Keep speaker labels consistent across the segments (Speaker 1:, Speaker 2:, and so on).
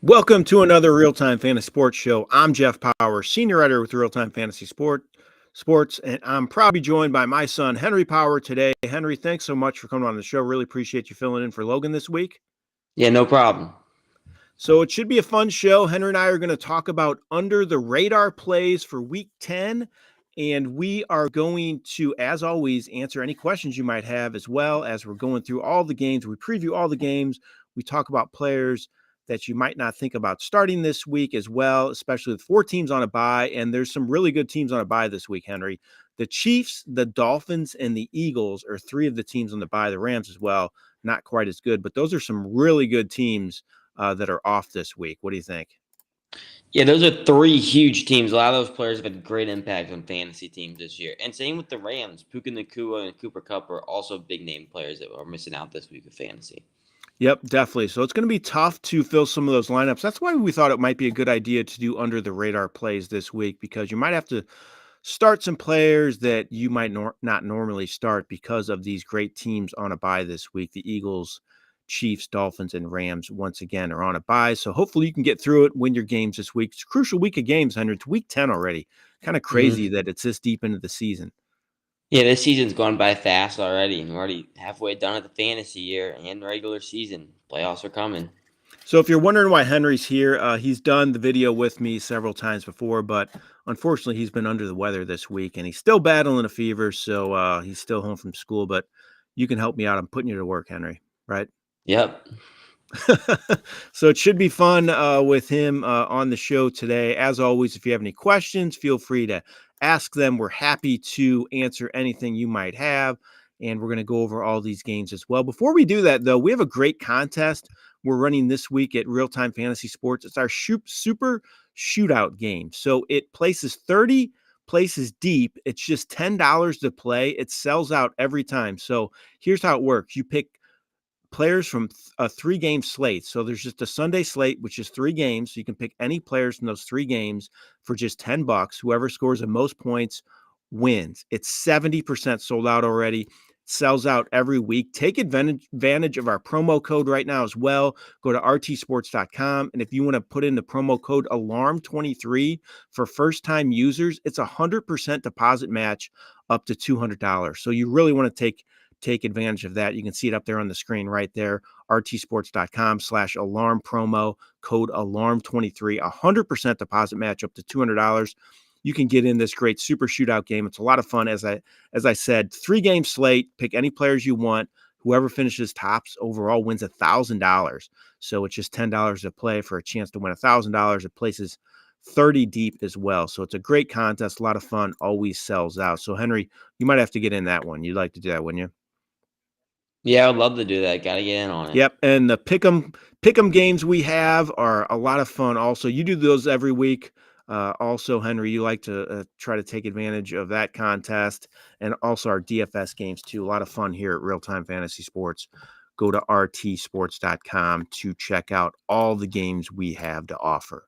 Speaker 1: Welcome to another RealTime Fantasy Sports show. I'm Jeff Power, senior writer with RealTime Fantasy Sports, and I'm proud to be joined by my son, Henry Paur, today. Henry, thanks so much for coming on the show. Really appreciate you filling in for Logan this week.
Speaker 2: Yeah, no problem.
Speaker 1: So it should be a fun show. Henry and I are going to talk about under the radar plays for week 10. And we are going to, as always, answer any questions you might have, as well as we're going through all the games. We preview all the games. We talk about players that you might not think about starting this week as well, especially with 4 teams on a bye. And there's some really good teams on a bye this week, Henry. The Chiefs, the Dolphins, and the Eagles are 3 of the teams on the bye. The Rams as well, not quite as good, but those are some really good teams that are off this week. What do you think?
Speaker 2: Yeah, those are 3 huge teams. A lot of those players have had great impact on fantasy teams this year. And same with the Rams. Puka Nacua and Cooper Kupp are also big name players that are missing out this week of fantasy.
Speaker 1: Yep, definitely. So it's going to be tough to fill some of those lineups. That's why we thought it might be a good idea to do under the radar plays this week, because you might have to start some players that you might not normally start because of these great teams on a bye this week. The Eagles, Chiefs, Dolphins, and Rams once again are on a bye. So hopefully you can get through it, win your games this week. It's a crucial week of games, Henry. It's week 10 already. Kind of crazy that it's this deep into the season.
Speaker 2: Yeah, this season's gone by fast already, and we're already halfway done at the fantasy year and regular season. Playoffs are coming.
Speaker 1: So if you're wondering why Henry's here, he's done the video with me several times before, but unfortunately he's been under the weather this week and he's still battling a fever. So he's still home from school, but you can help me out. I'm putting you to work, Henry, right?
Speaker 2: Yep.
Speaker 1: So it should be fun with him on the show today. As always, if you have any questions, feel free to ask them. We're happy to answer anything you might have. And we're going to go over all these games as well. Before we do that, though, we have a great contest we're running this week at RealTime Fantasy Sports. It's our super shootout game. So it places 30 places deep. It's just $10 to play. It sells out every time. So here's how it works. You pick players from a 3-game slate. So there's just a Sunday slate, which is 3 games. So you can pick any players from those 3 games for just $10. Whoever scores the most points wins. It's 70% sold out already. Sells out every week. Take advantage of our promo code right now as well. Go to rtsports.com. And if you want to put in the promo code ALARM23 for first-time users, it's a 100% deposit match up to $200. So you really want to take advantage of that. You can see it up there on the screen right there, rtsports.com/alarm promo code alarm23, 100% deposit match up to $200. You can get in this great super shootout game. It's a lot of fun. As I said, 3-game slate, pick any players you want. Whoever finishes tops overall wins $1,000. So it's just $10 to play for a chance to win $1,000. It places 30 deep as well. So it's a great contest, a lot of fun, always sells out. So Henry, you might have to get in that one. You'd like to do that, wouldn't you?
Speaker 2: Yeah, I'd love to do that. Got to get in on it.
Speaker 1: Yep, and the pick'em games we have are a lot of fun. Also, you do those every week. Also, Henry, you like to try to take advantage of that contest, and also our DFS games too. A lot of fun here at RealTime Fantasy Sports. Go to rtsports.com to check out all the games we have to offer.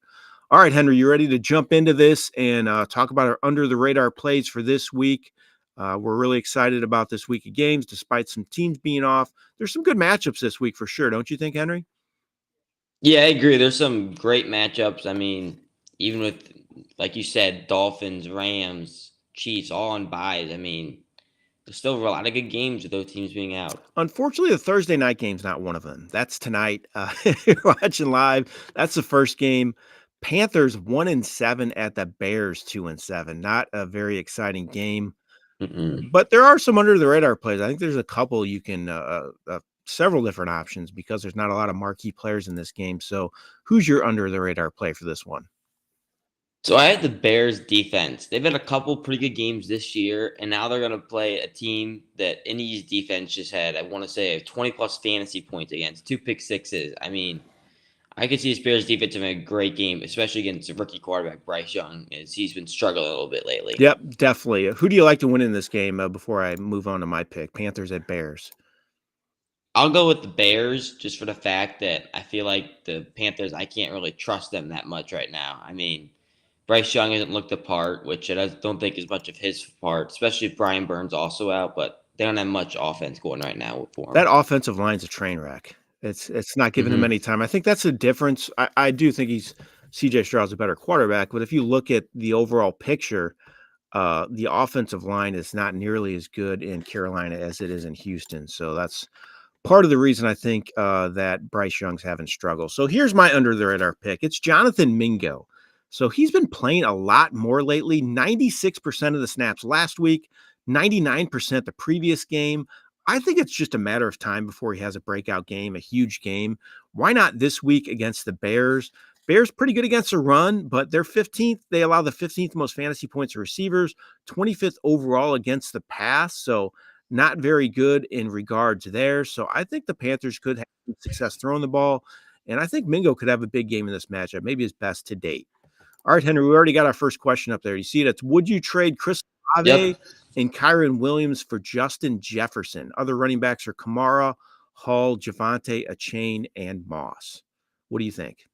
Speaker 1: All right, Henry, you ready to jump into this and talk about our under the radar plays for this week? We're really excited about this week of games, despite some teams being off. There's some good matchups this week for sure, don't you think, Henry?
Speaker 2: Yeah, I agree. There's some great matchups. I mean, even with, like you said, Dolphins, Rams, Chiefs, all on byes. I mean, there's still a lot of good games with those teams being out.
Speaker 1: Unfortunately, the Thursday night game's not one of them. That's tonight. You're watching live. That's the first game. Panthers 1-7 at the Bears 2-7. Not a very exciting game. But there are some under the radar plays. I think there's a couple you can several different options because there's not a lot of marquee players in this game. So who's your under the radar play for this one?
Speaker 2: So I had the Bears defense. They've had a couple pretty good games this year, and now they're going to play a team that Indy's defense just had, I want to say, 20-plus fantasy points against, 2 pick sixes. I mean, I could see this Bears defense having a great game, especially against a rookie quarterback, Bryce Young, as he's been struggling a little bit lately.
Speaker 1: Yep, definitely. Who do you like to win in this game before I move on to my pick? Panthers at Bears.
Speaker 2: I'll go with the Bears just for the fact that I feel like the Panthers, I can't really trust them that much right now. I mean, Bryce Young hasn't looked the part, which I don't think is much of his part, especially if Brian Burns also out, but they don't have much offense going right now for him.
Speaker 1: That offensive line's a train wreck. It's not giving him any time. I think that's the difference. I do think CJ Stroud's a better quarterback, but if you look at the overall picture, the offensive line is not nearly as good in Carolina as it is in Houston. So that's part of the reason I think that Bryce Young's having struggles. So here's my under the radar pick. It's Jonathan Mingo. So he's been playing a lot more lately, 96% of the snaps last week, 99% the previous game. I think it's just a matter of time before he has a breakout game, a huge game. Why not this week against the Bears? Bears pretty good against the run, but they're 15th. They allow the 15th most fantasy points to receivers, 25th overall against the pass. So not very good in regards there. So I think the Panthers could have success throwing the ball. And I think Mingo could have a big game in this matchup, maybe his best to date. All right, Henry, we already got our first question up there. You see it? It's would you trade Chris Olave and Kyron Williams for Justin Jefferson? Other running backs are Kamara, Hall, Javante, Achane, and Moss. What do you think?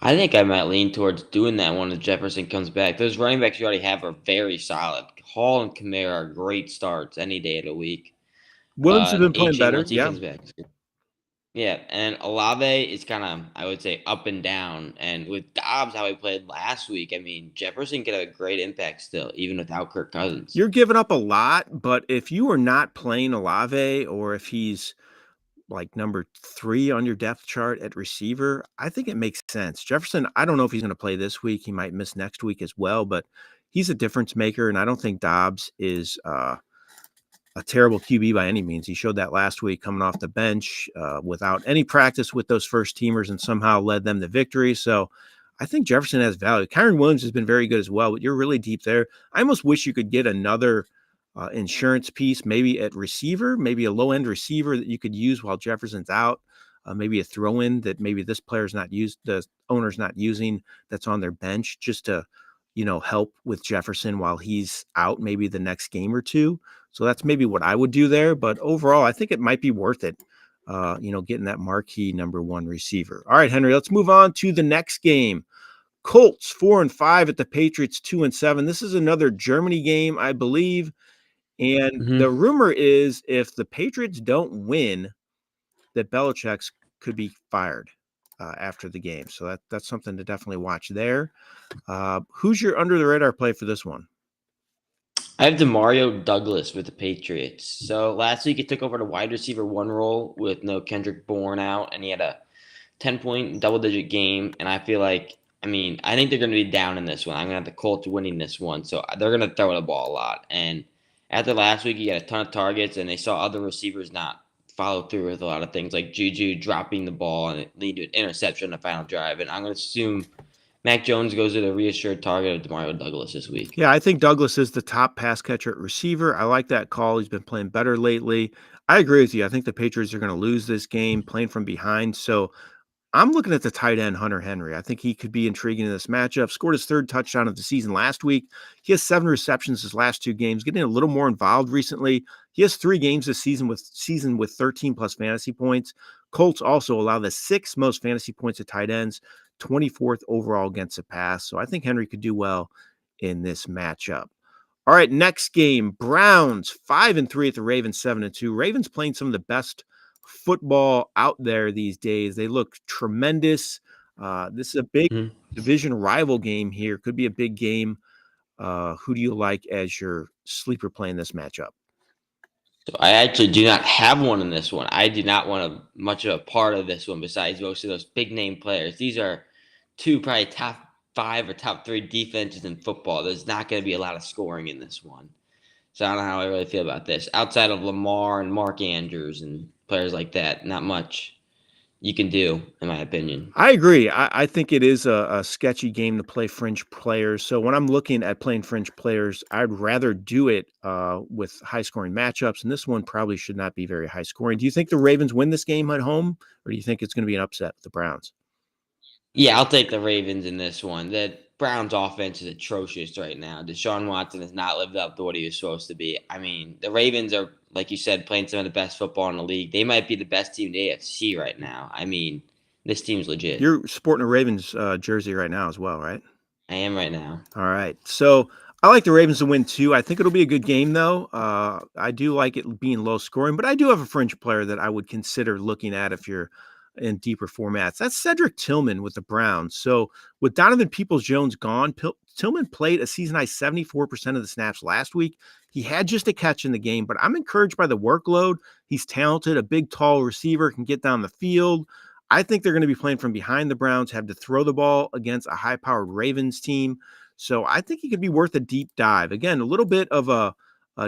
Speaker 2: I think I might lean towards doing that when Jefferson comes back. Those running backs you already have are very solid. Hall and Kamara are great starts any day of the week.
Speaker 1: Williams has been playing
Speaker 2: HA
Speaker 1: better.
Speaker 2: once he comes back. Yeah, and Olave is kind of, I would say, up and down. And with Dobbs, how he played last week, I mean, Jefferson could have a great impact still, even without Kirk Cousins.
Speaker 1: You're giving up a lot, but if you are not playing Olave or if he's like number 3 on your depth chart at receiver, I think it makes sense. Jefferson, I don't know if he's going to play this week. He might miss next week as well, but he's a difference maker, and I don't think Dobbs is a terrible QB by any means. He showed that last week coming off the bench without any practice with those first teamers and somehow led them to victory. So I think Jefferson has value. Kyron Williams has been very good as well, but you're really deep there. I almost wish you could get another insurance piece, maybe at receiver, maybe a low-end receiver that you could use while Jefferson's out, maybe a throw-in that maybe this player's not used, the owner's not using, that's on their bench just to, help with Jefferson while he's out maybe the next game or two. So that's maybe what I would do there. But overall, I think it might be worth it, getting that marquee number 1 receiver. All right, Henry, let's move on to the next game. Colts 4-5 at the Patriots 2-7. This is another Germany game, I believe. And the rumor is if the Patriots don't win, that Belichick's could be fired after the game. So that's something to definitely watch there. Who's your under the radar play for this one?
Speaker 2: I have Demario Douglas with the Patriots. So last week he took over the wide receiver 1 role with no Kendrick Bourne out, and he had a 10-point double-digit game. And I feel like, I think they're going to be down in this one. I'm going to have the Colts winning this one. So they're going to throw the ball a lot. And after last week, he got a ton of targets, and they saw other receivers not follow through with a lot of things, like Juju dropping the ball and it lead to an interception in the final drive. And I'm going to assume Mac Jones goes to the reassured target of Demario Douglas this week.
Speaker 1: Yeah, I think Douglas is the top pass catcher at receiver. I like that call. He's been playing better lately. I agree with you. I think the Patriots are going to lose this game playing from behind. So I'm looking at the tight end, Hunter Henry. I think he could be intriguing in this matchup. Scored his 3rd touchdown of the season last week. He has 7 receptions his last 2 games, getting a little more involved recently. He has 3 games this season with 13+ fantasy points. Colts also allow the 6th most fantasy points to tight ends, 24th overall against the pass. So I think Henry could do well in this matchup. All right, next game, Browns 5-3 at the Ravens 7-2. Ravens playing some of the best football out there these days. They look tremendous. This is a big division rival game here. Could be a big game. Who do you like as your sleeper playing this matchup?
Speaker 2: So I actually do not have one in this one. I do not want much of a part of this one besides most of those big name players. These are 2 probably top 5 or top 3 defenses in football. There's not going to be a lot of scoring in this one. So I don't know how I really feel about this. Outside of Lamar and Mark Andrews and players like that, not much you can do, in my opinion.
Speaker 1: I agree. I think it is a sketchy game to play fringe players. So when I'm looking at playing fringe players, I'd rather do it with high-scoring matchups, and this one probably should not be very high-scoring. Do you think the Ravens win this game at home, or do you think it's going to be an upset with the Browns?
Speaker 2: Yeah, I'll take the Ravens in this one. The Browns' offense is atrocious right now. Deshaun Watson has not lived up to what he was supposed to be. The Ravens are, like you said, playing some of the best football in the league. They might be the best team in the AFC right now. This team's legit.
Speaker 1: You're sporting a Ravens jersey right now as well, right?
Speaker 2: I am right now.
Speaker 1: All right. So I like the Ravens to win too. I think it'll be a good game though. I do like it being low scoring, but I do have a fringe player that I would consider looking at if you're in deeper formats. That's Cedric Tillman with the Browns. So with Donovan Peoples-Jones gone, Tillman played a season high 74% of the snaps last week. He had just a catch in the game, but I'm encouraged by the workload. He's talented, a big, tall receiver, can get down the field. I think they're going to be playing from behind the Browns, have to throw the ball against a high-powered Ravens team. So I think he could be worth a deep dive. Again, a little bit of a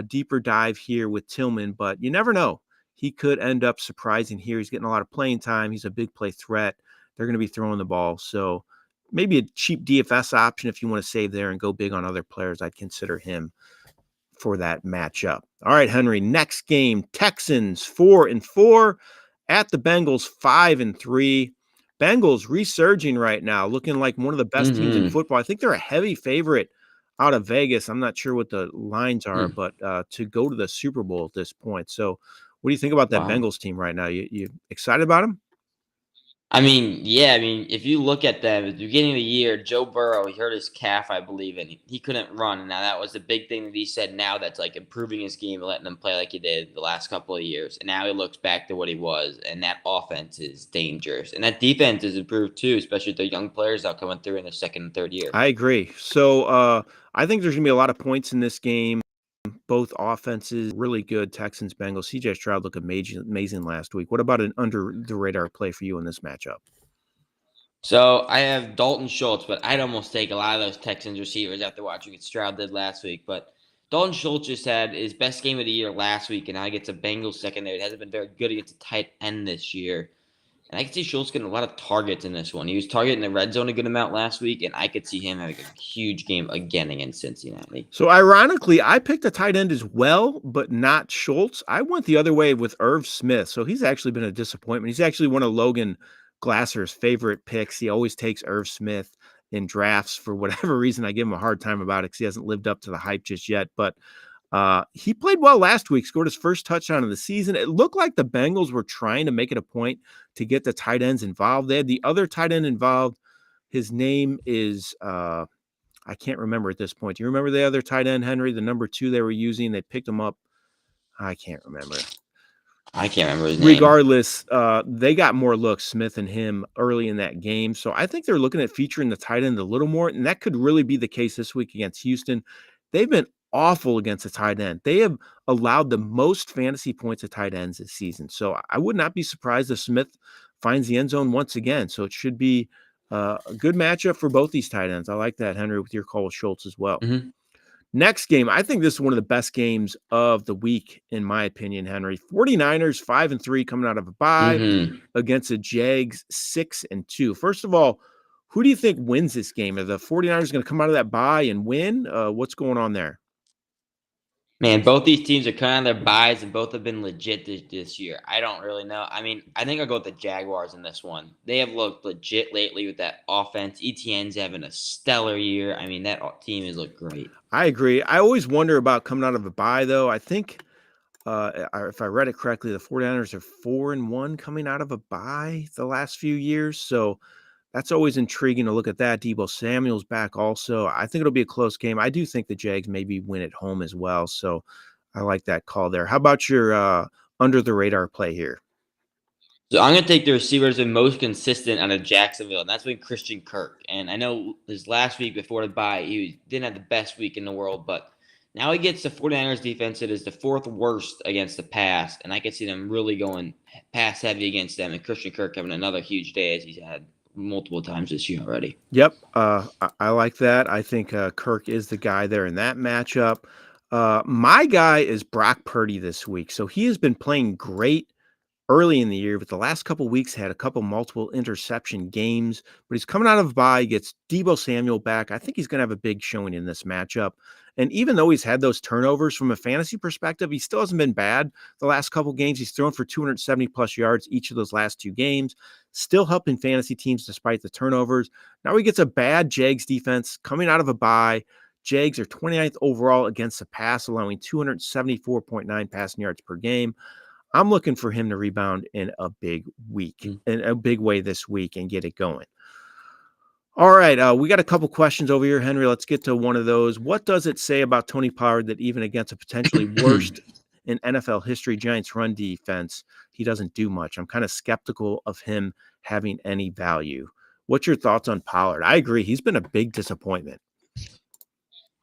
Speaker 1: deeper dive here with Tillman, but you never know. He could end up surprising here. He's getting a lot of playing time. He's a big play threat. They're going to be throwing the ball. So maybe a cheap DFS option if you want to save there and go big on other players. I'd consider him for that matchup. All right, Henry, next game, Texans 4-4 at the Bengals 5-3. Bengals resurging right now, looking like one of the best teams in football. I think they're a heavy favorite out of Vegas. I'm not sure what the lines are, but to go to the Super Bowl at this point. So what do you think about that
Speaker 2: Wow.
Speaker 1: Bengals team right now? You excited about them?
Speaker 2: I mean, yeah, I mean, if you look at them at the beginning of the year, Joe Burrow, he hurt his calf, I believe, and he couldn't run. And now that was the big thing that he said now that's like improving his game and letting him play like he did the last couple of years. And now he looks back to what he was, and that offense is dangerous. And that defense has improved too, especially with the young players now coming through in their second and third year.
Speaker 1: I agree. So I think there's going to be a lot of points in this game. Both offenses really good. Texans, Bengals. CJ Stroud looked amazing last week. What about an under the radar play for you in this matchup?
Speaker 2: So I have Dalton Schultz, but I'd almost take a lot of those Texans receivers after watching what Stroud did last week. But Dalton Schultz just had his best game of the year last week, and now he gets a Bengals secondary. It hasn't been very good against a tight end this year. And I can see Schultz getting a lot of targets in this one. He was targeting the red zone a good amount last week, and I could see him having a huge game again against Cincinnati.
Speaker 1: So ironically, I picked a tight end as well, but not Schultz. I went the other way with Irv Smith. So he's actually been a disappointment. He's actually one of Logan Glasser's favorite picks. He always takes Irv Smith in drafts for whatever reason. I give him a hard time about it because he hasn't lived up to the hype just yet. But he played well last week, scored his first touchdown of the season. It looked like the Bengals were trying to make it a point to get the tight ends involved. They had the other tight end involved. His name is I can't remember at this point. Do you remember the other tight end, Henry? The number 2 they were using. They picked him up. I can't remember.
Speaker 2: I can't remember his name.
Speaker 1: Regardless, they got more looks, Smith and him, early in that game. So I think they're looking at featuring the tight end a little more, and that could really be the case this week against Houston. They've been awful against the tight end. They have allowed the most fantasy points to tight ends this season. So I would not be surprised if Smith finds the end zone once again. So it should be a good matchup for both these tight ends. I like that, Henry, with your call with Schultz as well.
Speaker 2: Mm-hmm.
Speaker 1: Next game, I think this is one of the best games of the week, in my opinion, Henry. 49ers 5-3 coming out of a bye against the Jags 6-2. First of all, who do you think wins this game? Are the 49ers going to come out of that bye and win? What's going on there?
Speaker 2: Man, both these teams are kind of their buys, and both have been legit this year. I don't really know. I mean, I think I'll go with the Jaguars in this one. They have looked legit lately with that offense. ETN's having a stellar year. I mean, that team has looked great.
Speaker 1: I agree. I always wonder about coming out of a bye, though. I think if I read it correctly, the 49ers are 4-1 coming out of a bye the last few years. So that's always intriguing to look at that. Deebo Samuel's back also. I think it'll be a close game. I do think the Jags maybe win at home as well. So I like that call there. How about your under the radar play here?
Speaker 2: So I'm going to take the receivers and most consistent out of Jacksonville, and that's been Christian Kirk. And I know his last week before the bye, he didn't have the best week in the world, but now he gets the 49ers defense that is the 4th worst against the pass, and I can see them really going pass heavy against them, and Christian Kirk having another huge day as he's had multiple times this year already.
Speaker 1: Yep. I like that. I think Kirk is the guy there in that matchup. My guy is Brock Purdy this week. So he has been playing great early in the year, but the last couple weeks had a couple multiple interception games, but he's coming out of a bye, gets Deebo Samuel back. I think he's going to have a big showing in this matchup. And even though he's had those turnovers from a fantasy perspective, he still hasn't been bad the last couple games. He's thrown for 270 plus yards each of those last 2 games, still helping fantasy teams despite the turnovers. Now he gets a bad Jags defense coming out of a bye. Jags are 29th overall against the pass, allowing 274.9 passing yards per game. I'm looking for him to rebound in a big week, in a big way this week and get it going. All right, we got a couple questions over here, Henry. Let's get to one of those. What does it say about Tony Pollard that even against a potentially worst in NFL history Giants run defense, he doesn't do much? I'm kind of skeptical of him having any value. What's your thoughts on Pollard? I agree. He's been a big disappointment.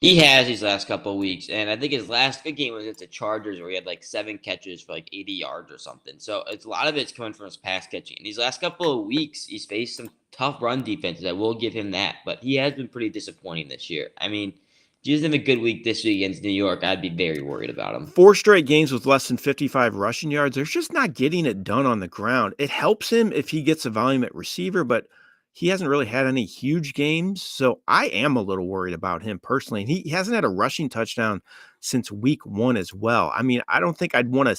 Speaker 2: He has these last couple of weeks, and I think his last good game was against the Chargers, where he had like 7 catches for like 80 yards or something. So it's a lot of it's coming from his pass catching. And these last couple of weeks, he's faced some tough run defenses. I will give him that, but he has been pretty disappointing this year. I mean, if he doesn't have a good week this week against New York, I'd be very worried about him.
Speaker 1: 4 straight games with less than 55 rushing yards. They're just not getting it done on the ground. It helps him if he gets a volume at receiver, but he hasn't really had any huge games. So I am a little worried about him personally. And he hasn't had a rushing touchdown since week 1 as well. I mean, I don't think I'd want to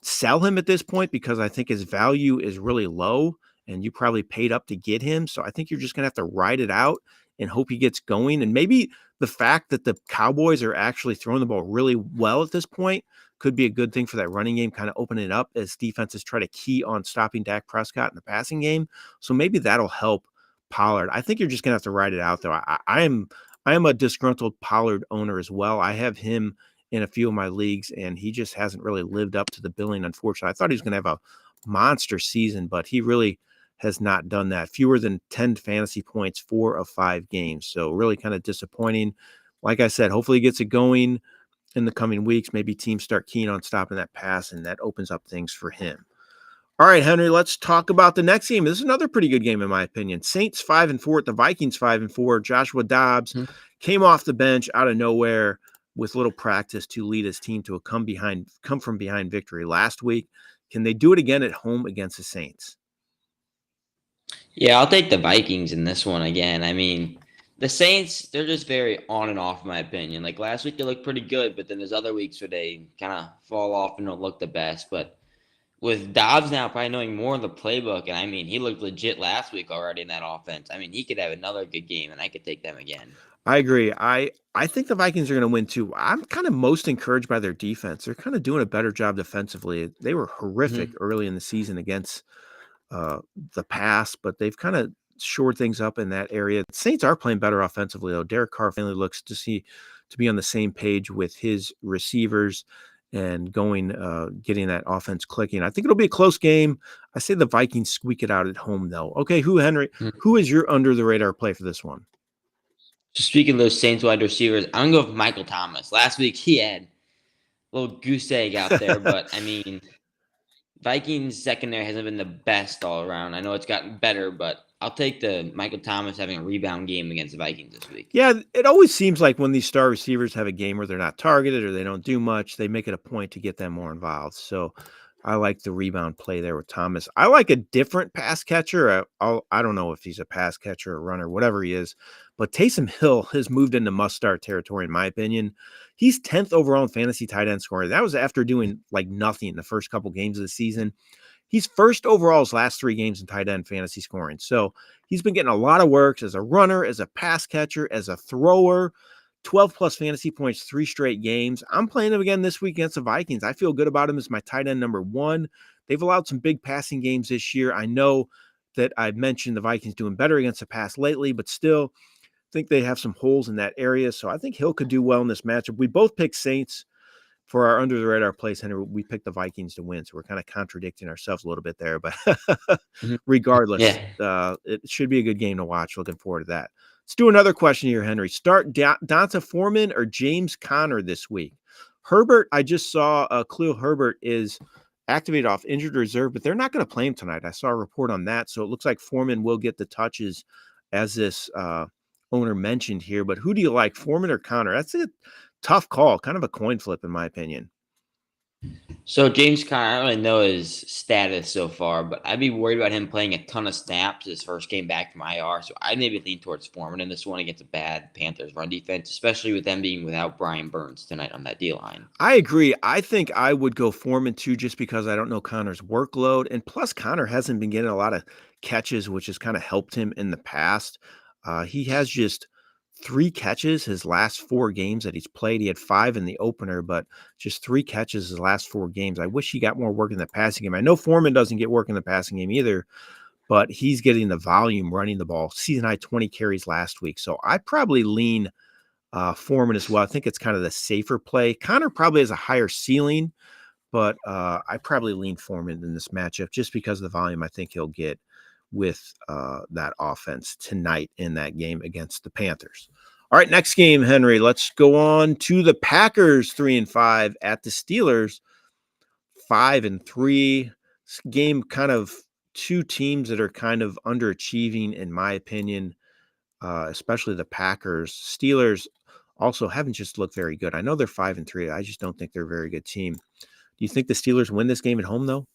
Speaker 1: sell him at this point because I think his value is really low and you probably paid up to get him. So I think you're just going to have to ride it out and hope he gets going. And maybe the fact that the Cowboys are actually throwing the ball really well at this point could be a good thing for that running game, kind of open it up as defenses try to key on stopping Dak Prescott in the passing game. So maybe that'll help Pollard. I think you're just going to have to ride it out, though. I am a disgruntled Pollard owner as well. I have him in a few of my leagues, and he just hasn't really lived up to the billing, unfortunately. I thought he was going to have a monster season, but he really has not done that. Fewer than 10 fantasy points, 4 of 5 games. So really kind of disappointing. Like I said, hopefully he gets it going in the coming weeks. Maybe teams start keen on stopping that pass, and that opens up things for him. All right, Henry, let's talk about the next game. This is another pretty good game, in my opinion. Saints 5-4 at the Vikings 5-4. Joshua Dobbs came off the bench out of nowhere with little practice to lead his team to a come from behind victory last week. Can they do it again at home against the Saints?
Speaker 2: Yeah, I'll take the Vikings in this one again. I mean, the Saints, they're just very on and off, in my opinion. Like last week, they looked pretty good, but then there's other weeks where they kind of fall off and don't look the best. But with Dobbs now probably knowing more of the playbook, and I mean, he looked legit last week already in that offense. I mean, he could have another good game, and I could take them again.
Speaker 1: I agree. I think the Vikings are going to win too. I'm kind of most encouraged by their defense. They're kind of doing a better job defensively. They were horrific early in the season against the pass, but they've kind of shored things up in that area. The Saints are playing better offensively, though. Derek Carr finally looks to be on the same page with his receivers and getting that offense clicking. I think it'll be a close game. I say the Vikings squeak it out at home, though. Okay, Henry, who is your under the radar play for this one?
Speaker 2: So speaking of those Saints wide receivers, I'm going to go with Michael Thomas. Last week, he had a little goose egg out there, but I mean, Vikings secondary hasn't been the best all around. I know it's gotten better, but I'll take the Michael Thomas having a rebound game against the Vikings this week.
Speaker 1: Yeah, it always seems like when these star receivers have a game where they're not targeted or they don't do much, they make it a point to get them more involved. So I like the rebound play there with Thomas. I like a different pass catcher. I don't know if he's a pass catcher or runner, whatever he is, but Taysom Hill has moved into must-start territory, in my opinion. He's 10th overall in fantasy tight end scoring. That was after doing like nothing in the first couple games of the season. He's first overall his last 3 games in tight end fantasy scoring. So he's been getting a lot of work as a runner, as a pass catcher, as a thrower. 12 plus fantasy points, 3 straight games. I'm playing him again this week against the Vikings. I feel good about him as my tight end number 1. They've allowed some big passing games this year. I know that I've mentioned the Vikings doing better against the pass lately, but still think they have some holes in that area. So I think Hill could do well in this matchup. We both picked Saints for our under the radar place, Henry. We picked the Vikings to win. So we're kind of contradicting ourselves a little bit there, but regardless, it should be a good game to watch. Looking forward to that. Let's do another question here, Henry. Start Donta Foreman or James Conner this week? Herbert, I just saw Khalil Herbert is activated off injured reserve, but they're not going to play him tonight. I saw a report on that. So it looks like Foreman will get the touches as this owner mentioned here. But who do you like, Foreman or Conner? That's a tough call, kind of a coin flip, in my opinion.
Speaker 2: So James Conner, I don't really know his status so far, but I'd be worried about him playing a ton of snaps his first game back from IR. So I'd maybe lean towards Foreman in this one against a bad Panthers run defense, especially with them being without Brian Burns tonight on that D line.
Speaker 1: I agree. I think I would go Foreman too, just because I don't know Conner's workload. And plus, Conner hasn't been getting a lot of catches, which has kind of helped him in the past. He has just 3 catches his last 4 games that he's played. He had 5 in the opener, but just 3 catches his last 4 games. I wish he got more work in the passing game. I know Foreman doesn't get work in the passing game either, but he's getting the volume running the ball. Season high 20 carries last week. So I probably lean Foreman as well. I think it's kind of the safer play. Connor probably has a higher ceiling, but I probably lean Foreman in this matchup just because of the volume I think he'll get with that offense tonight in that game against the Panthers. All right, next game, Henry. Let's go on to the Packers, 3-5 at the Steelers, 5-3. This game kind of two teams that are kind of underachieving, in my opinion, especially the Packers. Steelers also haven't just looked very good. I know they're 5-3. I just don't think they're a very good team. Do you think the Steelers win this game at home, though?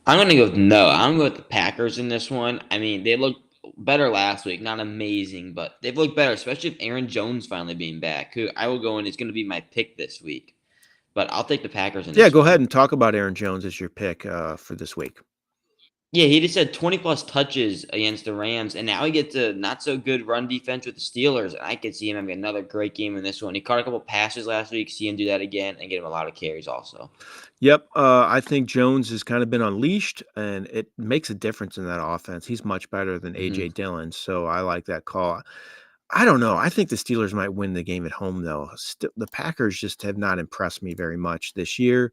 Speaker 2: I'm going to go with no. I'm going to go with the Packers in this one. I mean, they looked better last week. Not amazing, but they've looked better, especially if Aaron Jones finally being back, who I will go in is going to be my pick this week. But I'll take the Packers in
Speaker 1: Yeah,
Speaker 2: this
Speaker 1: go
Speaker 2: one.
Speaker 1: ahead and talk about Aaron Jones as your pick for this week.
Speaker 2: Yeah, he just had 20-plus touches against the Rams, and now he gets a not-so-good run defense with the Steelers. And I could see him having another great game in this one. He caught a couple passes last week, see him do that again, and get him a lot of carries also.
Speaker 1: Yep, I think Jones has kind of been unleashed, and it makes a difference in that offense. He's much better than A.J.
Speaker 2: Mm-hmm.
Speaker 1: Dillon, so I like that call. I don't know. I think the Steelers might win the game at home, though. The Packers just have not impressed me very much this year.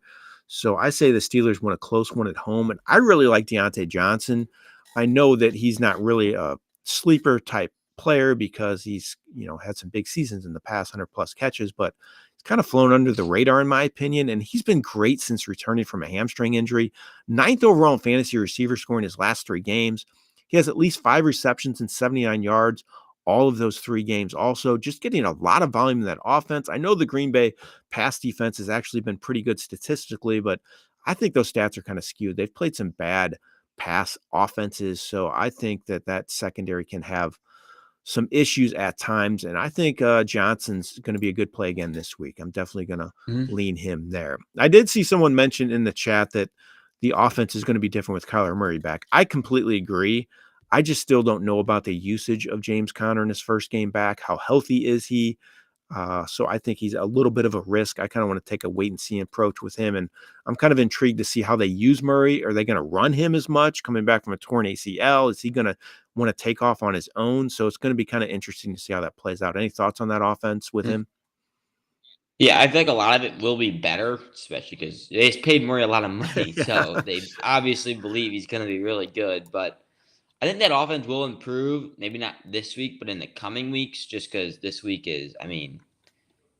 Speaker 1: So I say the Steelers win a close one at home. And I really like Deontay Johnson. I know that he's not really a sleeper type player because he's, had some big seasons in the past, 100+ catches, but he's kind of flown under the radar, in my opinion. And he's been great since returning from a hamstring injury. 9th overall in fantasy receiver score in his last 3 games. He has at least 5 receptions and 79 yards all of those 3 games. Also, just getting a lot of volume in that offense. I know the Green Bay pass defense has actually been pretty good statistically, but I think those stats are kind of skewed. They've played some bad pass offenses, so I think that secondary can have some issues at times, and I think Johnson's going to be a good play again this week. I'm definitely going to
Speaker 2: Mm-hmm.
Speaker 1: lean him there. I did see someone mention in the chat that the offense is going to be different with Kyler Murray back. I completely agree. I just still don't know about the usage of James Conner in his first game back. How healthy is he? So I think he's a little bit of a risk. I kind of want to take a wait and see approach with him. And I'm kind of intrigued to see how they use Murray. Are they going to run him as much coming back from a torn ACL? Is he going to want to take off on his own? So it's going to be kind of interesting to see how that plays out. Any thoughts on that offense with him?
Speaker 2: Yeah, I feel like a lot of it will be better, especially because they paid Murray a lot of money, so they obviously believe he's going to be really good. But I think that offense will improve, maybe not this week, but in the coming weeks, just because this week is, I mean,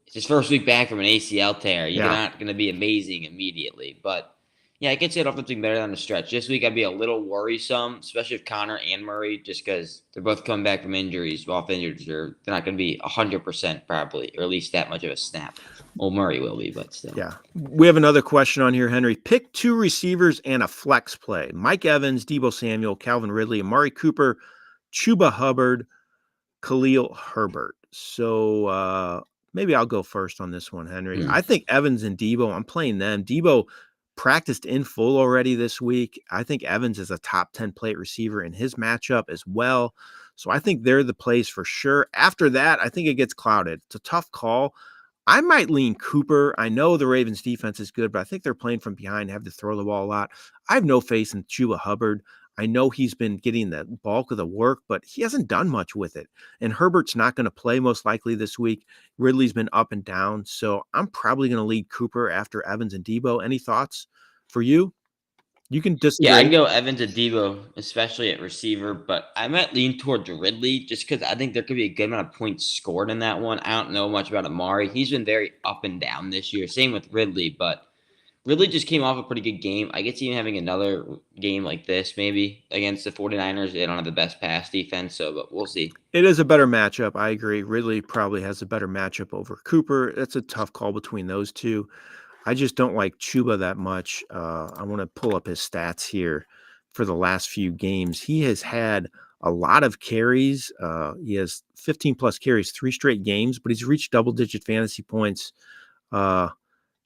Speaker 2: it's his first week back from an ACL tear. You're
Speaker 1: Yeah.
Speaker 2: not going to be amazing immediately. But yeah, I could see it offense being better down the stretch. This week, I'd be a little worrisome, especially if Connor and Murray, just because they're both coming back from injuries. Off injuries, they're not going to be 100% probably, or at least that much of a snap. Well, Murray will be, but still.
Speaker 1: Yeah. We have another question on here, Henry. Pick 2 receivers and a flex play. Mike Evans, Deebo Samuel, Calvin Ridley, Amari Cooper, Chuba Hubbard, Khalil Herbert. So maybe I'll go first on this one, Henry. I think Evans and Deebo, I'm playing them. Deebo practiced in full already this week. I think Evans is a top 10 plate receiver in his matchup as well. So I think they're the plays for sure. After that, I think it gets clouded. It's a tough call. I might lean Cooper. I know the Ravens defense is good, but I think they're playing from behind, have to throw the ball a lot. I have no faith in Chuba Hubbard. I know he's been getting the bulk of the work, but he hasn't done much with it. And Herbert's not going to play most likely this week. Ridley's been up and down. So I'm probably going to lead Cooper after Evans and Deebo. Any thoughts for you? You can
Speaker 2: Yeah,
Speaker 1: disagree.
Speaker 2: I'd go Evans and Deebo, especially at receiver, but I might lean towards Ridley just because I think there could be a good amount of points scored in that one. I don't know much about Amari. He's been very up and down this year. Same with Ridley, but Ridley just came off a pretty good game. I could see him having another game like this maybe against the 49ers. They don't have the best pass defense, but we'll see.
Speaker 1: It is a better matchup. I agree. Ridley probably has a better matchup over Cooper. It's a tough call between those two. I just don't like Chuba that much. I want to pull up his stats here for the last few games. He has had a lot of carries. He has 15+ carries, 3 straight games, but he's reached double-digit fantasy points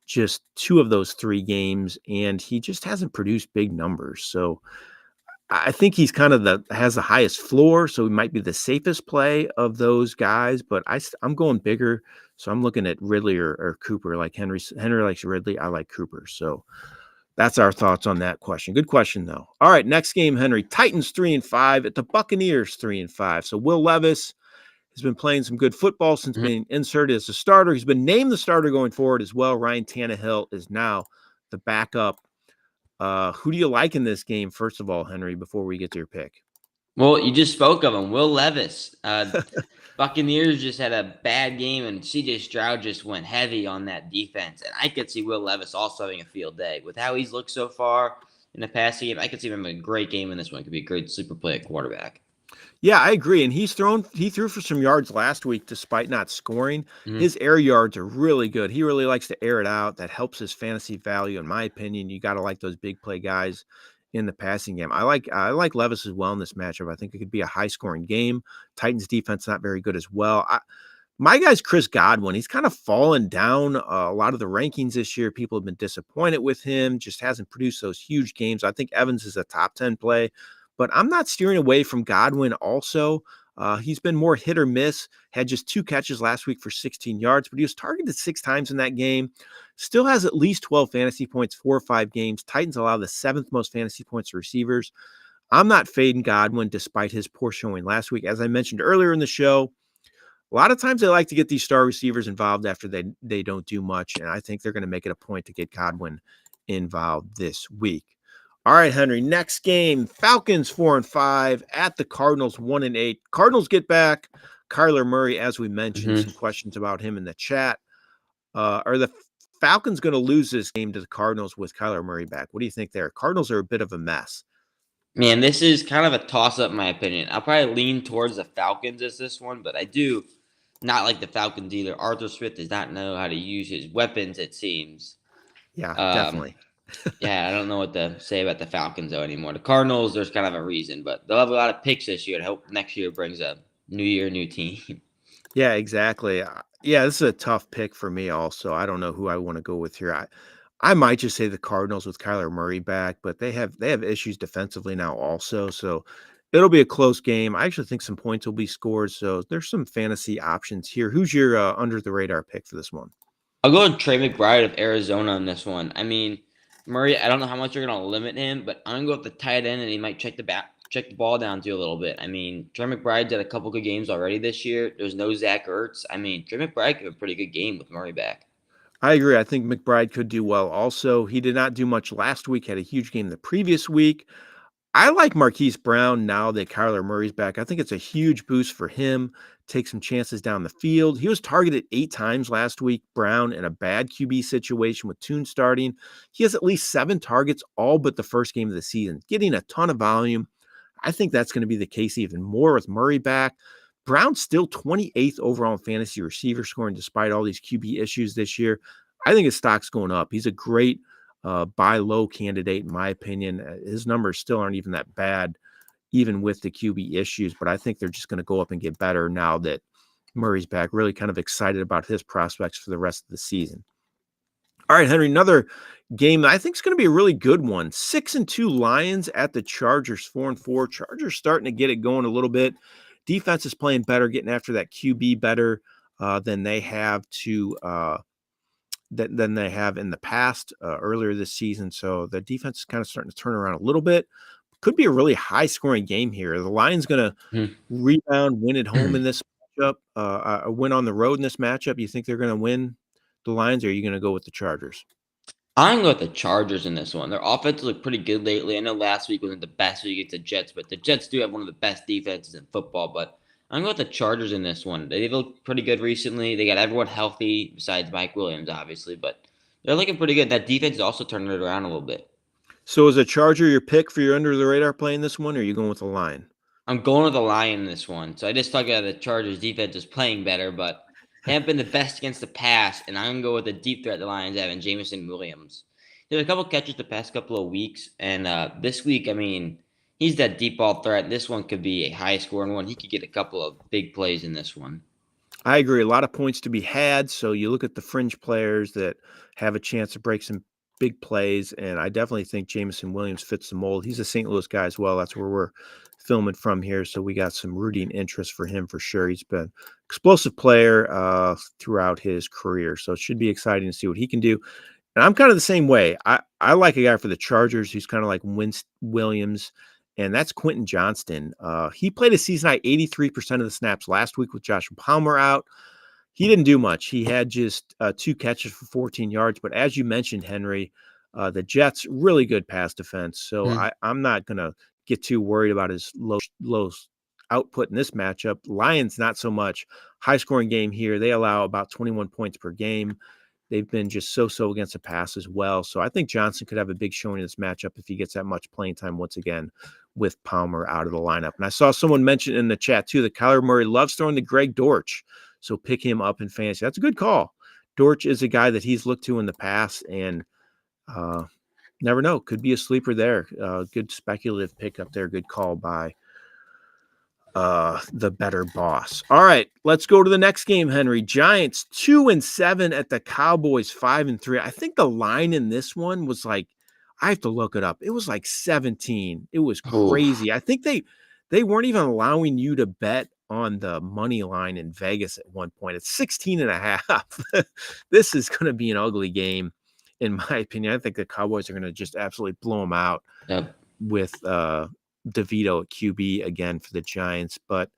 Speaker 1: just 2 of those 3 games, and he just hasn't produced big numbers. So I think he's kind of has the highest floor, so he might be the safest play of those guys. But I'm going bigger, so I'm looking at Ridley or Cooper. Like Henry likes Ridley, I like Cooper. So That's our thoughts on that question. Good question, though. All right, next game, Henry. Titans 3-5 at the Buccaneers 3-5. So Will Levis has been playing some good football since
Speaker 2: Mhm.
Speaker 1: being inserted as a starter. He's been named the starter going forward as well. Ryan Tannehill is now the backup. Who do you like in this game, first of all, Henry, before we get to your pick?
Speaker 2: Well, you just spoke of him, Will Levis. Buccaneers just had a bad game, and CJ Stroud just went heavy on that defense. And I could see Will Levis also having a field day with how he's looked so far in the passing game. I could see him having a great game in this one. Could be a great sleeper play at quarterback.
Speaker 1: Yeah, I agree. And he threw for some yards last week despite not scoring.
Speaker 2: Mhm.
Speaker 1: His air yards are really good. He really likes to air it out. That helps his fantasy value, in my opinion. You got to like those big play guys in the passing game. I like Levis as well in this matchup. I think it could be a high scoring game. Titans defense not very good as well. My guy's Chris Godwin. He's kind of fallen down a lot of the rankings this year. People have been disappointed with him, just hasn't produced those huge games. I think Evans is a top 10 play, but I'm not steering away from Godwin also. He's been more hit or miss, had just 2 catches last week for 16 yards, but he was targeted 6 times in that game. Still has at least 12 fantasy points, 4 or 5 games. Titans allow the seventh most fantasy points to receivers. I'm not fading Godwin despite his poor showing last week. As I mentioned earlier in the show, a lot of times they like to get these star receivers involved after they don't do much, and I think they're going to make it a point to get Godwin involved this week. All right, Henry. Next game: Falcons 4-5 at the Cardinals 1-8. Cardinals get back Kyler Murray, as we mentioned.
Speaker 2: Mhm.
Speaker 1: Some questions about him in the chat. Are the Falcons going to lose this game to the Cardinals with Kyler Murray back? What do you think there? Cardinals are a bit of a mess.
Speaker 2: Man, this is kind of a toss up, in my opinion. I'll probably lean towards the Falcons as this one, but I do not like the Falcons either. Arthur Smith does not know how to use his weapons, it seems.
Speaker 1: Yeah,
Speaker 2: Um,
Speaker 1: definitely.
Speaker 2: yeah, I don't know what to say about the Falcons though anymore. The Cardinals, there's kind of a reason, but they'll have a lot of picks this year. I hope next year brings a new year, new team.
Speaker 1: Yeah, exactly. Yeah, this is a tough pick for me also. I don't know who I want to go with here. I might just say the Cardinals with Kyler Murray back, but they have issues defensively now also. So it'll be a close game. I actually think some points will be scored. So there's some fantasy options here. Who's your under the radar pick for this one?
Speaker 2: I'll go with Trey McBride of Arizona on this one. I mean, Murray, I don't know how much you're gonna limit him, but I'm gonna go with the tight end, and he might check the ball down to you a little bit. I mean, Trey McBride's had a couple good games already this year. There's no Zach Ertz. I mean, Trey McBride could have a pretty good game with Murray back.
Speaker 1: I agree. I think McBride could do well also. He did not do much last week, had a huge game the previous week. I like Marquise Brown now that Kyler Murray's back. I think it's a huge boost for him. Take some chances down the field. He was targeted 8 times last week, Brown, in a bad QB situation with Toon starting. He has at least 7 targets, all but the first game of the season, getting a ton of volume. I think that's going to be the case even more with Murray back. Brown's still 28th overall in fantasy receiver scoring despite all these QB issues this year. I think his stock's going up. He's a great buy low candidate, in my opinion. His numbers still aren't even that bad, even with the QB issues, but I think they're just going to go up and get better now that Murray's back. Really kind of excited about his prospects for the rest of the season. All right, Henry, another game that I think is going to be a really good one. 6-2 Lions at the Chargers, 4-4. Chargers starting to get it going a little bit. Defense is playing better, getting after that QB better than they have than they have in the past earlier this season. So the defense is kind of starting to turn around a little bit. Could be a really high scoring game here. The Lions going to
Speaker 2: Mhm.
Speaker 1: rebound, win at home in this matchup, win on the road in this matchup. You think they're going to win the Lions, or are you going to go with the Chargers?
Speaker 2: I'm going with the Chargers in this one. Their offense looked pretty good lately. I know last week wasn't the best week against the Jets, but the Jets do have one of the best defenses in football. But I'm going with the Chargers in this one. They look pretty good recently. They got everyone healthy besides Mike Williams, obviously, but they're looking pretty good. That defense is also turning it around a little bit.
Speaker 1: So is a Charger your pick for your under the radar play in this one, or are you going with a Lion?
Speaker 2: I'm going with the Lion in this one. So I just talked about the Chargers defense is playing better, but they haven't been the best against the pass. And I'm going to go with the deep threat the Lions have in Jameson Williams. There's a couple catches the past couple of weeks. And this week, I mean, he's that deep ball threat. This one could be a high scoring one. He could get a couple of big plays in this one.
Speaker 1: I agree. A lot of points to be had. So you look at the fringe players that have a chance to break some big plays, and I definitely think Jameson Williams fits the mold. He's a St. Louis guy as well. That's where we're filming from here. So we got some rooting interest for him for sure. He's been explosive player throughout his career. So it should be exciting to see what he can do. And I'm kind of the same way. I like a guy for the Chargers who's kind of like Winston Williams, and that's Quentin Johnston. He played a season high 83% of the snaps last week with Josh Palmer out. He didn't do much. He had just 2 catches for 14 yards. But as you mentioned, Henry, the Jets really good pass defense. So
Speaker 2: Mhm.
Speaker 1: I'm not gonna get too worried about his low output in this matchup. Lions not so much. High scoring game here. They allow about 21 points per game. They've been just so against the pass as well. So I think Johnson could have a big showing in this matchup if he gets that much playing time once again with Palmer out of the lineup. And I saw someone mention in the chat too that Kyler Murray loves throwing to Greg Dortch. So pick him up in fantasy. That's a good call. Dortch is a guy that he's looked to in the past, and uh, never know. Could be a sleeper there. Good speculative pick up there. Good call by the better boss. All right, let's go to the next game, Henry. Giants 2-7 at the Cowboys 5-3. I think the line in this one was like, I have to look it up. It was like 17. It was
Speaker 2: Oof.
Speaker 1: crazy. I think they weren't even allowing you to bet on the money line in Vegas at one point. It's 16 and a half. This is going to be an ugly game in my opinion. I think the Cowboys are going to just absolutely blow them out
Speaker 2: Yep.
Speaker 1: with DeVito at QB again for the Giants. But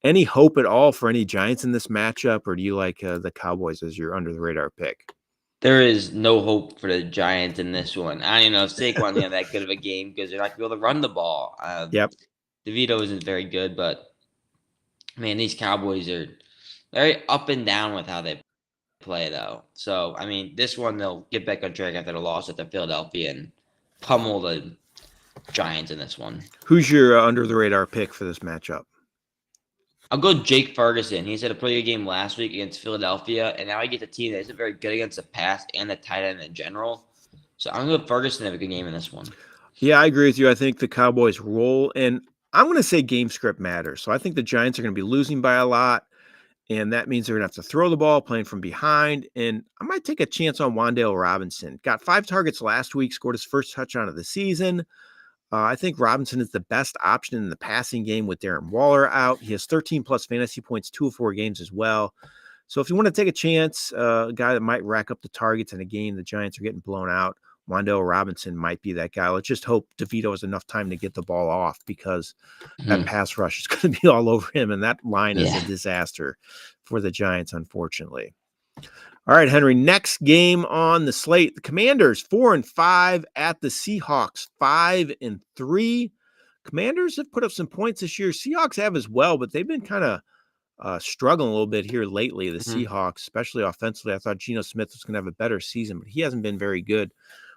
Speaker 1: any hope at all for any Giants in this matchup, or do you like the Cowboys as your under the radar pick?
Speaker 2: There is no hope for the Giants in this one. I don't even know if Saquon's gonna have that good of a game because they're not gonna be able to run the ball.
Speaker 1: Yep.
Speaker 2: DeVito isn't very good, but man, these Cowboys are very up and down with how they play, though. So, I mean, this one they'll get back on track after the loss at the Philadelphia and pummel the Giants in this one.
Speaker 1: Who's your under the radar pick for this matchup?
Speaker 2: I'll go Jake Ferguson. He's had a pretty good game last week against Philadelphia, and now he gets a team that isn't very good against the pass and the tight end in general. So I'm going to go Ferguson have a good game in this one.
Speaker 1: Yeah, I agree with you. I think the Cowboys roll, and I'm going to say game script matters. So I think the Giants are going to be losing by a lot, and that means they're going to have to throw the ball, playing from behind. And I might take a chance on Wan'Dale Robinson. Got 5 targets last week, scored his first touchdown of the season. I think Robinson is the best option in the passing game with Darren Waller out. He has 13 plus fantasy points, 2 of 4 games as well. So if you want to take a chance, a guy that might rack up the targets in a game, the Giants are getting blown out. Wan'Dale Robinson might be that guy. Let's just hope DeVito has enough time to get the ball off because that pass rush is going to be all over him. And that line is a disaster for the Giants, unfortunately. All right, Henry, next game on the slate, the Commanders 4-5 at the Seahawks 5-3. Commanders have put up some points this year. Seahawks have as well, but they've been kind of struggling a little bit here lately. The Seahawks, especially offensively, I thought Geno Smith was going to have a better season, but he hasn't been very good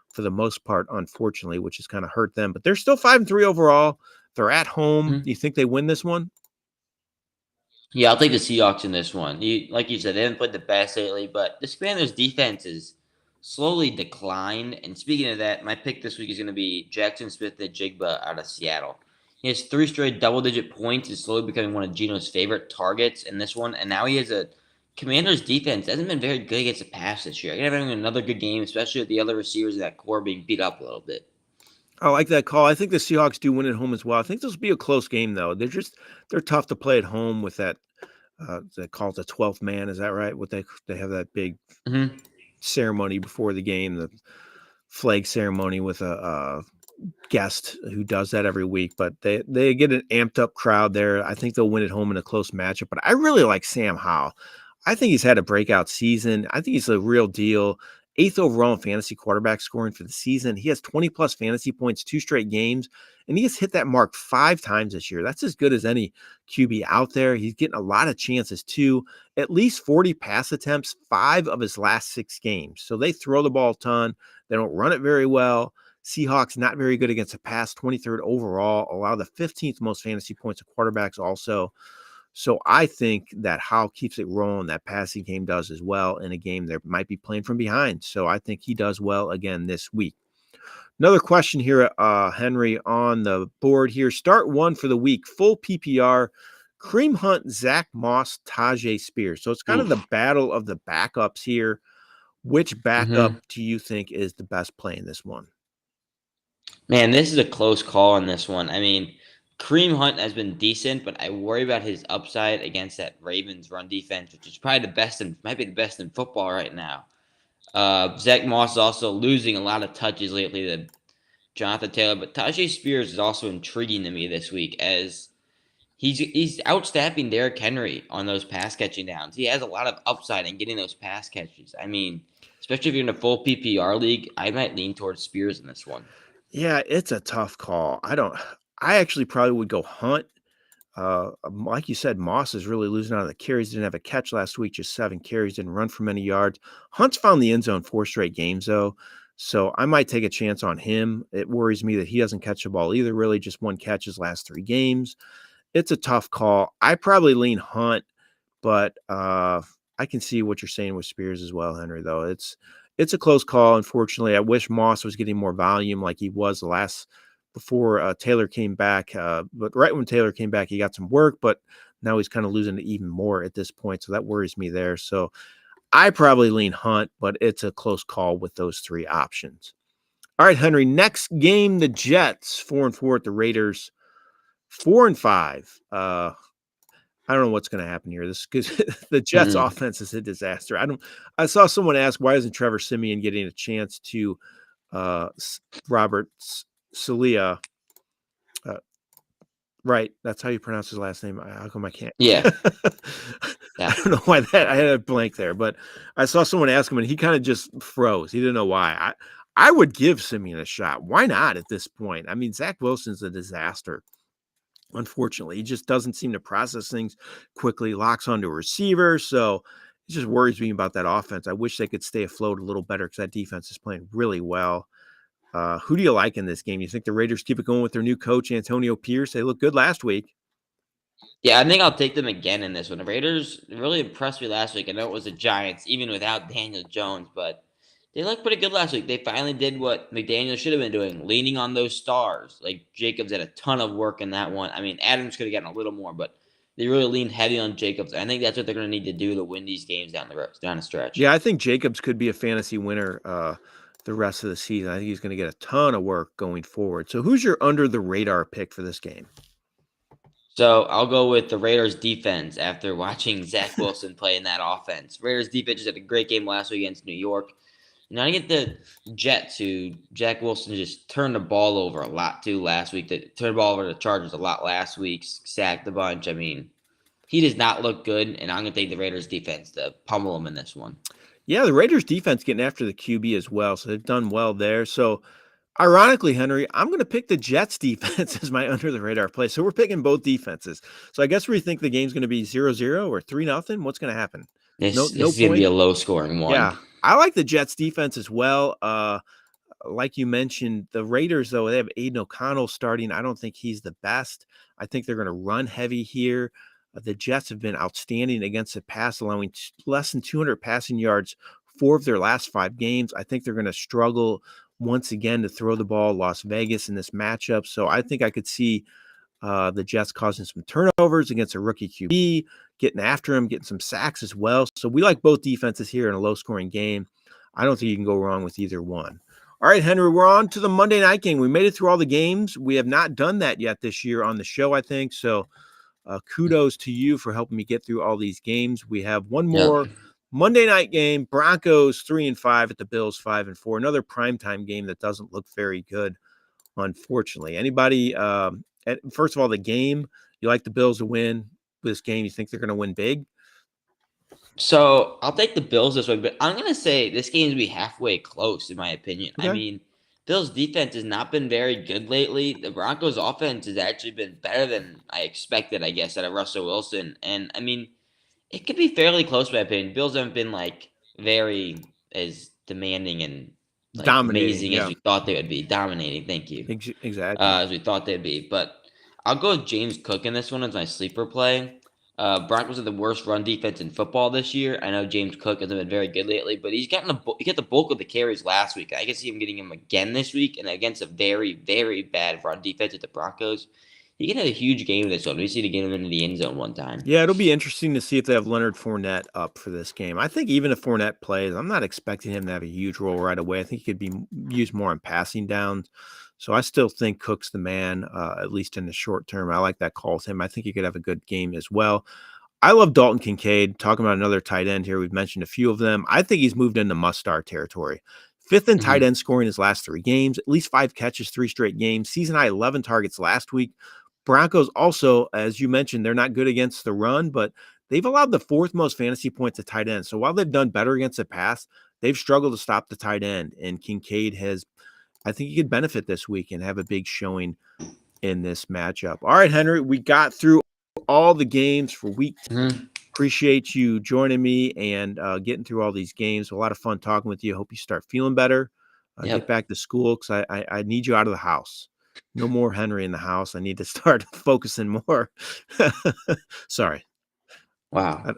Speaker 1: for the most part, unfortunately, which has kind of hurt them. But they're still 5-3 overall. They're at home. Do you think they win this one?
Speaker 2: Yeah, I'll take the Seahawks in this one. Like you said, they haven't played the best lately, but the Commanders' defense is slowly declined. And speaking of that, my pick this week is going to be Jackson Smith-Njigba out of Seattle. He has 3 straight double-digit points. He's slowly becoming one of Geno's favorite targets in this one. And now he has a Commanders' defense hasn't been very good against the pass this year. I have having another good game, especially with the other receivers in that core being beat up a little bit.
Speaker 1: I like that call. I think the Seahawks do win at home as well. I think this will be a close game, though. They're tough to play at home with that. They call it the 12th man. Is that right? What they have that big ceremony before the game, the flag ceremony with a guest who does that every week. But they get an amped up crowd there. I think they'll win at home in a close matchup. But I really like Sam Howell. I think he's had a breakout season. I think he's a real deal. 8th overall in fantasy quarterback scoring for the season. He has 20 plus fantasy points, 2 straight games, and he has hit that mark 5 times this year. That's as good as any QB out there. He's getting a lot of chances too. At least 40 pass attempts, 5 of his last 6 games. So they throw the ball a ton. They don't run it very well. Seahawks not very good against the pass, 23rd overall, allow the 15th most fantasy points of quarterbacks also. So I think that Howell keeps it rolling. That passing game does as well in a game that might be playing from behind. So I think he does well again this week. Another question here, Henry, on the board here. Start 1 for the week, full PPR. Kareem Hunt, Zach Moss, Tajay Spears. So it's kind of the battle of the backups here. Which backup do you think is the best play in this one?
Speaker 2: Man, this is a close call on this one. I mean, Kareem Hunt has been decent, but I worry about his upside against that Ravens run defense, which is probably might be the best in football right now. Zach Moss is also losing a lot of touches lately to Jonathan Taylor, but Tajay Spears is also intriguing to me this week as he's outstaffing Derrick Henry on those pass catching downs. He has a lot of upside in getting those pass catches. I mean, especially if you're in a full PPR league, I might lean towards Spears in this one.
Speaker 1: Yeah, it's a tough call. I actually probably would go Hunt. Like you said, Moss is really losing out of the carries. Didn't have a catch last week, just 7 carries, didn't run for many yards. Hunt's found the end zone 4 straight games, though. So I might take a chance on him. It worries me that he doesn't catch the ball either, really, just 1 catch his last 3 games. It's a tough call. I probably lean Hunt, but I can see what you're saying with Spears as well, Henry, though. It's a close call, unfortunately. I wish Moss was getting more volume like he was the last before Taylor came back. But right when Taylor came back, he got some work, but now he's kind of losing it even more at this point. So that worries me there. So I probably lean Hunt, but it's a close call with those 3 options. All right, Henry. Next game, the Jets 4-4 at the Raiders 4-5. I don't know what's going to happen here. This because the Jets'
Speaker 2: Mm-hmm.
Speaker 1: offense is a disaster. I saw someone ask why isn't Trevor Siemian getting a chance to Robert Salia. Right, that's how you pronounce his last name. How come I can't?
Speaker 2: Yeah,
Speaker 1: I
Speaker 2: yeah.
Speaker 1: don't know why I had a blank there, but I saw someone ask him and he kind of just froze. He didn't know why. I would give Simeon a shot. Why not at this point? I mean, Zach Wilson's a disaster. Unfortunately, he just doesn't seem to process things quickly, locks onto a receiver. So it just worries me about that offense. I wish they could stay afloat a little better because that defense is playing really well. Who do you like in this game? You think the Raiders keep it going with their new coach, Antonio Pierce? They looked good last week.
Speaker 2: Yeah, I think I'll take them again in this one. The Raiders really impressed me last week. I know it was the Giants, even without Daniel Jones, but they looked pretty good last week. They finally did what McDaniel should have been doing, leaning on those stars. Like Jacobs had a ton of work in that one. I mean, Adams could have gotten a little more, but they really leaned heavy on Jacobs. I think that's what they're going to need to do to win these games down the road, down the stretch.
Speaker 1: Yeah, I think Jacobs could be a fantasy winner the rest of the season. I think he's going to get a ton of work going forward. So who's your under the radar pick for this game?
Speaker 2: So I'll go with the Raiders defense after watching Zach Wilson play in that offense. Raiders defense just had a great game last week against New York. Now I get the Jets, who Jack Wilson just turned the ball over a lot too last week. They turned the ball over to the Chargers a lot last week, sacked a bunch. I mean, he does not look good, and I'm going to take the Raiders defense to pummel him in this one.
Speaker 1: Yeah, the Raiders defense getting after the QB as well. So they've done well there. So ironically, Henry, I'm going to pick the Jets defense as my under the radar play. So we're picking both defenses. So I guess we think the game's going to be 0-0 or 3-0. What's going to happen?
Speaker 2: This
Speaker 1: No
Speaker 2: is going to be
Speaker 1: point.
Speaker 2: a low scoring one.
Speaker 1: Yeah. I like the Jets defense as well. Like you mentioned, the Raiders, though, they have Aiden O'Connell starting. I don't think he's the best. I think they're going to run heavy here. The Jets have been outstanding against the pass, allowing less than 200 passing yards 4 of their last 5 games. I think they're going to struggle once again to throw the ball Las Vegas in this matchup. So I think I could see the Jets causing some turnovers against a rookie QB, getting after him, getting some sacks as well. So we like both defenses here in a low-scoring game. I don't think you can go wrong with either one. All right, Henry, we're on to the Monday night game. We made it through all the games. We have not done that yet this year on the show, I think. So kudos to you for helping me get through all these games. We have one
Speaker 2: Yep.
Speaker 1: more Monday night game. Broncos 3-5 at the Bills 5-4. Another primetime game that doesn't look very good, unfortunately. Anybody? First of all, the game. You like the Bills to win this game? You think they're going to win big?
Speaker 2: So I'll take the Bills this way, but I'm gonna say this game's gonna be halfway close, in my opinion. I
Speaker 1: Okay.
Speaker 2: mean, Bills defense has not been very good lately. The Broncos offense has actually been better than I expected, I guess, out of Russell Wilson. And I mean, it could be fairly close, in my opinion. Bills haven't been like very as demanding and like
Speaker 1: Dominating.
Speaker 2: amazing as
Speaker 1: Yeah,
Speaker 2: we thought they would be. Dominating, thank you.
Speaker 1: exactly.
Speaker 2: As we thought they'd be. But I'll go with James Cook in this one as my sleeper play. Broncos are the worst run defense in football this year. I know James Cook hasn't been very good lately, but he got the bulk of the carries last week. I can see him getting him again this week, and against a very, very bad run defense at the Broncos. He can have a huge game this one. We see to get him into the end zone one time.
Speaker 1: Yeah, it'll be interesting to see if they have Leonard Fournette up for this game. I think even if Fournette plays, I'm not expecting him to have a huge role right away. I think he could be used more on passing downs. So I still think Cook's the man, at least in the short term. I like that call with him. I think he could have a good game as well. I love Dalton Kincaid. Talking about another tight end here, we've mentioned a few of them. I think he's moved into must-start territory. Fifth in tight
Speaker 2: Mhm.
Speaker 1: end scoring his last 3 games, at least 5 catches, 3 straight games. Season high 11 targets last week. Broncos also, as you mentioned, they're not good against the run, but they've allowed the 4th most fantasy points to tight end. So while they've done better against the pass, they've struggled to stop the tight end. And Kincaid has, I think he could benefit this week and have a big showing in this matchup. All right, Henry, we got through all the games for week 10.
Speaker 2: Mhm.
Speaker 1: Appreciate you joining me and getting through all these games. A lot of fun talking with you. Hope you start feeling better. Get
Speaker 2: Yep.
Speaker 1: back to school because I need you out of the house. No more Henry in the house. I need to start focusing more. Sorry.
Speaker 2: Wow.
Speaker 1: I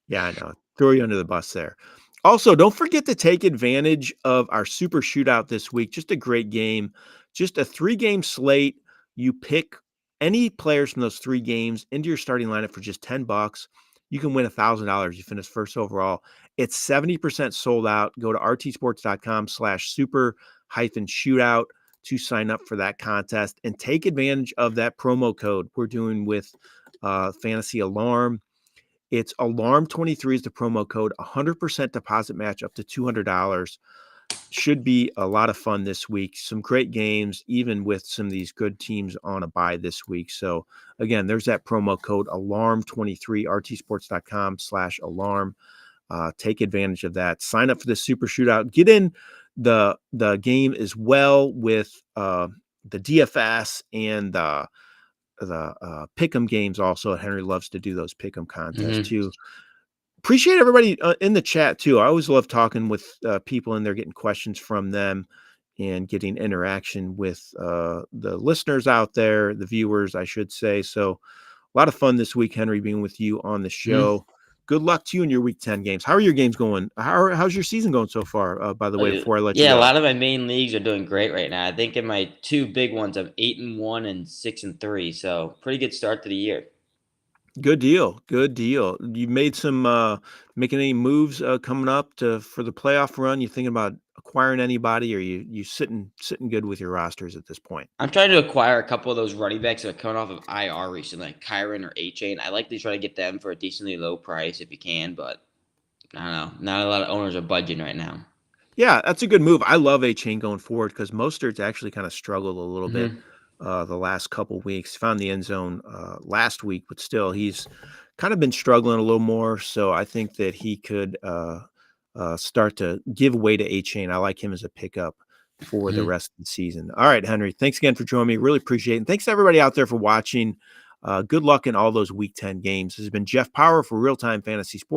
Speaker 1: Yeah, I know. Throw you under the bus there. Also, don't forget to take advantage of our super shootout this week. Just a great game. Just a 3-game slate. You pick any players from those 3 games into your starting lineup for just $10. You can win $1,000. You finish first overall. It's 70% sold out. Go to rtsports.com/super hyphen shootout to sign up for that contest and take advantage of that promo code we're doing with Fantasy Alarm. It's Alarm23 is the promo code, 100% deposit match up to $200. Should be a lot of fun this week. Some great games, even with some of these good teams on a bye this week. So again, there's that promo code Alarm23, rtsports.com/alarm. Take advantage of that. Sign up for the super shootout. Get in the game as well with the DFS and the pick'em games also. Henry loves to do those pick'em contests
Speaker 2: Mhm.
Speaker 1: too. Appreciate everybody in the chat too. I always love talking with people in there, getting questions from them and getting interaction with the listeners out there, the viewers, I should say. So a lot of fun this week, Henry, being with you on the
Speaker 2: Mhm.
Speaker 1: show. Good luck to you in your week 10 games. How are your games going? How's your season going so far, by the way, before I let you
Speaker 2: Yeah, a
Speaker 1: go?
Speaker 2: lot of my main leagues are doing great right now. I think in my 2 big ones, I'm 8-1 and 6-3, so pretty good start to the year.
Speaker 1: Good deal. Good deal. You made some making any moves coming up to for the playoff run? You thinking about acquiring anybody, or you sitting good with your rosters at this point?
Speaker 2: I'm trying to acquire a couple of those running backs that are coming off of IR recently, like Kyron or A-Chain. I like to try to get them for a decently low price if you can, but I don't know. Not a lot of owners are budging right now.
Speaker 1: Yeah, that's a good move. I love A Chain going forward because Mostert's actually kind of struggled a little bit
Speaker 2: Mhm.
Speaker 1: the last couple weeks. Found the end zone last week, but still, he's kind of been struggling a little more. So I think that he could start to give way to A Chain. I like him as a pickup for the
Speaker 2: Mhm.
Speaker 1: rest of the season. All right, Henry, thanks again for joining me. Really appreciate it. And thanks to everybody out there for watching. Good luck in all those Week 10 games. This has been Jeff Power for Real Time Fantasy Sports.